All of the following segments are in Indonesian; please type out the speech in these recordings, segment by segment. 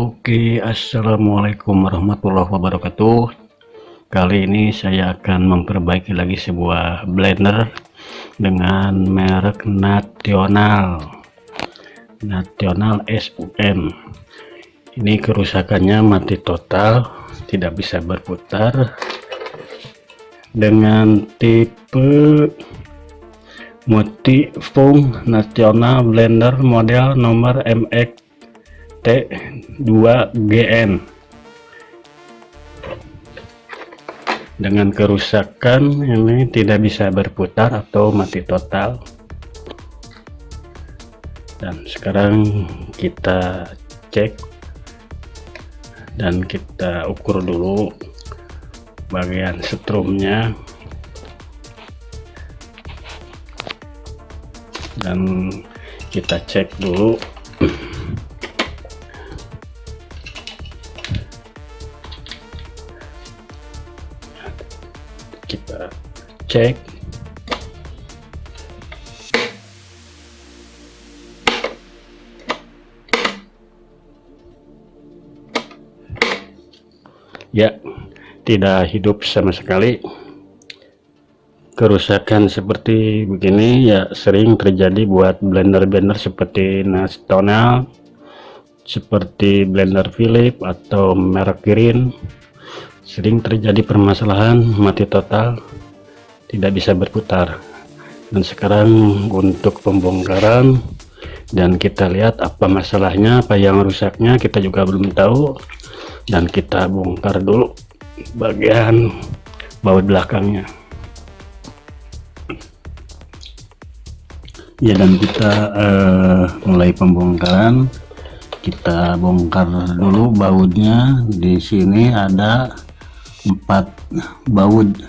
Oke, assalamualaikum warahmatullahi wabarakatuh. Kali ini saya akan memperbaiki lagi sebuah blender dengan merek National SUM. Ini kerusakannya mati total, tidak bisa berputar, dengan tipe multifunction National blender model nomor MXT2GN dengan kerusakan ini tidak bisa berputar atau mati total. Dan sekarang kita cek dan kita ukur dulu bagian setrumnya, dan kita cek dulu kita cek ya, tidak hidup sama sekali. Kerusakan seperti begini ya sering terjadi buat blender-blender seperti National, seperti blender Philips atau merek Green. Sering terjadi permasalahan mati total, tidak bisa berputar. Dan sekarang untuk pembongkaran, dan kita lihat apa masalahnya, apa yang rusaknya, kita juga belum tahu. Dan kita bongkar dulu bagian baut belakangnya ya, dan kita mulai pembongkaran. Kita bongkar dulu bautnya. Di sini ada 4 baut,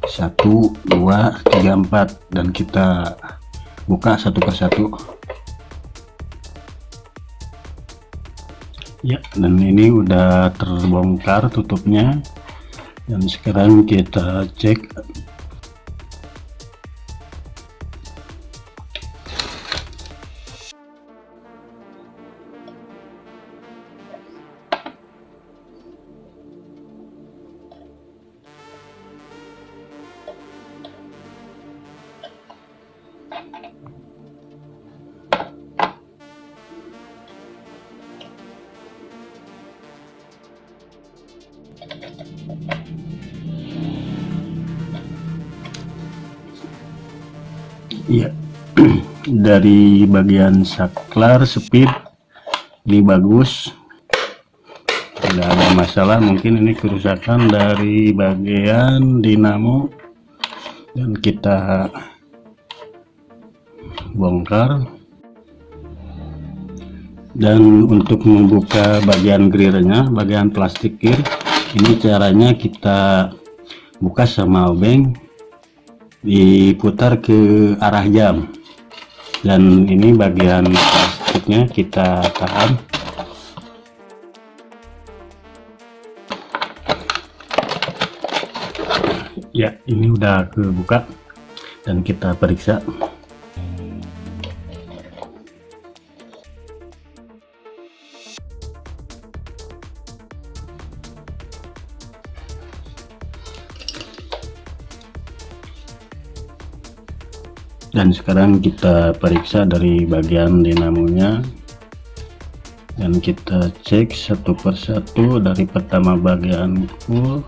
1 2 3 4, dan kita buka satu persatu ya. Dan ini udah terbongkar tutupnya, dan sekarang kita cek ya. Dari bagian saklar speed ini bagus, tidak ada masalah. Mungkin ini kerusakan dari bagian dinamo, dan kita bongkar. Dan untuk membuka bagian gearnya, bagian plastik gear, ini caranya kita buka sama obeng, diputar ke arah jam, dan ini bagian plastiknya kita tahan. Ya, ini udah kebuka, dan kita periksa. Dan sekarang kita periksa dari bagian dinamonya, dan kita cek satu persatu dari pertama bagian full.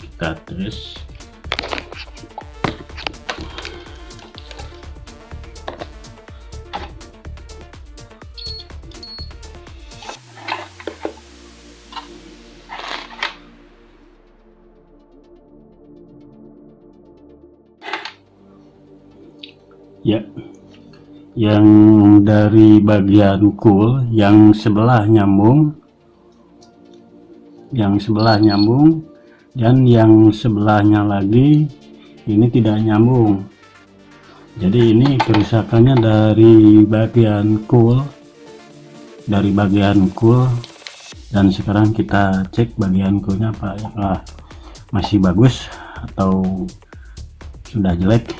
Kita tes ya. Yang dari bagian cool yang sebelah nyambung, dan yang sebelahnya lagi ini tidak nyambung. Jadi ini kerusakannya dari bagian cool, dan sekarang kita cek bagian coolnya apakah masih bagus atau sudah jelek.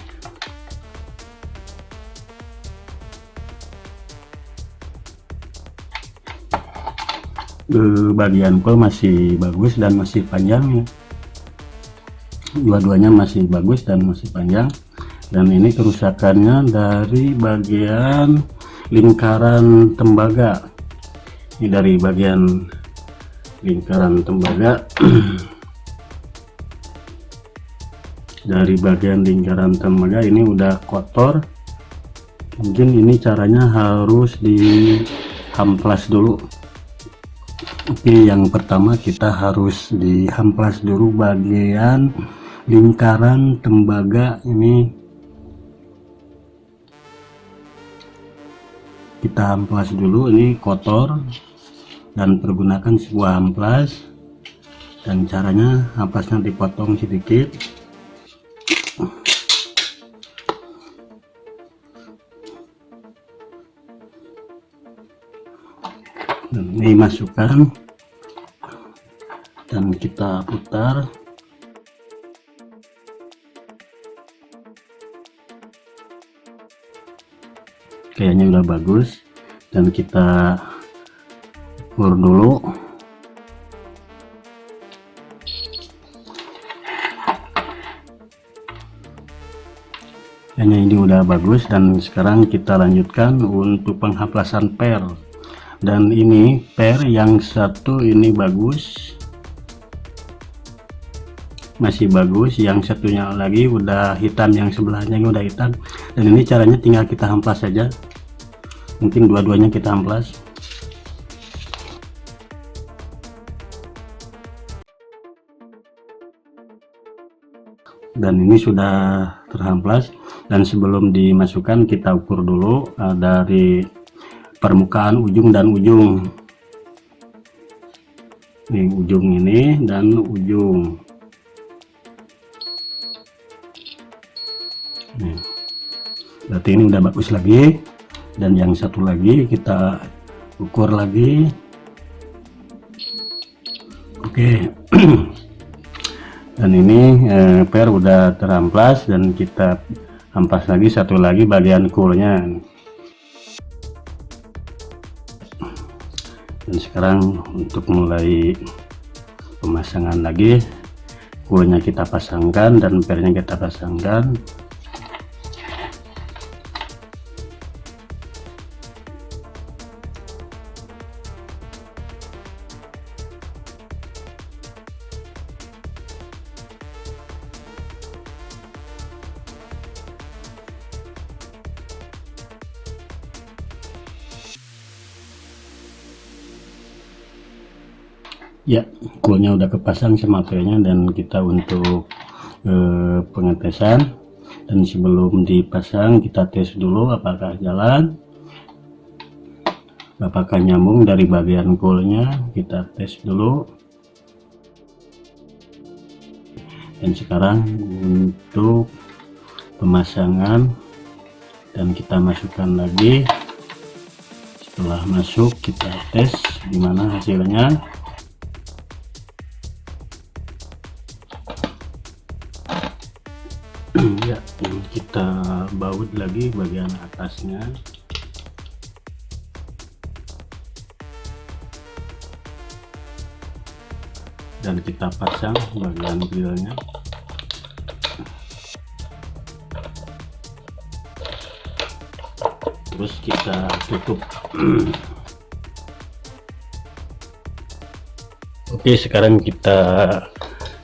bagian coil masih bagus dan masih panjang ya. Dua-duanya masih bagus dan masih panjang. Dan ini kerusakannya dari bagian lingkaran tembaga. Ini dari bagian lingkaran tembaga. Dari bagian lingkaran tembaga ini udah kotor. Mungkin ini caranya harus dihamplas dulu. Oke, yang pertama kita harus dihamplas dulu bagian lingkaran tembaga ini. Kita amplas dulu, ini kotor dan pergunakan sebuah amplas, dan caranya amplasnya dipotong sedikit. Dan ini masukkan dan kita putar. Kayaknya udah bagus, dan kita ukur dulu. Kayaknya ini udah bagus, dan sekarang kita lanjutkan untuk penghaplasan per. Dan ini per yang satu ini bagus, masih bagus. Yang satunya lagi udah hitam, yang sebelahnya ini udah hitam. Dan ini caranya tinggal kita hamplas saja. Mungkin dua-duanya kita amplas. Dan ini sudah terhamplas, dan sebelum dimasukkan kita ukur dulu dari permukaan ujung dan ujung. Ini ujung ini dan ujung. Nih. Berarti ini udah bagus lagi. Dan yang satu lagi kita ukur lagi. Oke. Dan ini per udah teramplas, dan kita amplas lagi satu lagi bagian coolnya. Dan sekarang untuk mulai pemasangan lagi, coolnya kita pasangkan dan pernya kita pasangkan. Ya, coolnya udah kepasang sama pernya, dan kita untuk pengetesan. Dan sebelum dipasang kita tes dulu apakah jalan, apakah nyambung dari bagian coolnya. Kita tes dulu. Dan sekarang untuk pemasangan, dan kita masukkan lagi. Setelah masuk kita tes gimana hasilnya. Ya, kita baut lagi bagian atasnya. Dan kita pasang bagian grillnya. Terus kita tutup. Oke, sekarang kita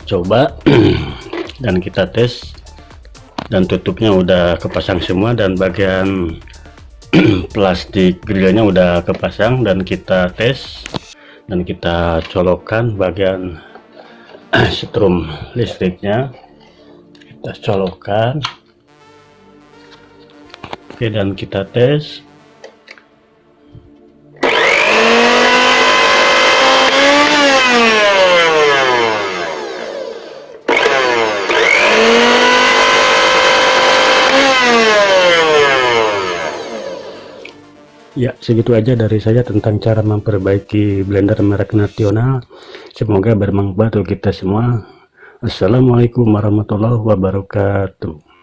coba dan kita tes. Dan tutupnya udah kepasang semua, dan bagian plastik grillnya udah kepasang, dan kita tes dan kita colokkan bagian setrum listriknya. Kita colokkan. Oke, dan kita tes. Ya, segitu aja dari saya tentang cara memperbaiki blender merek National. Semoga bermanfaat untuk kita semua. Assalamualaikum warahmatullahi wabarakatuh.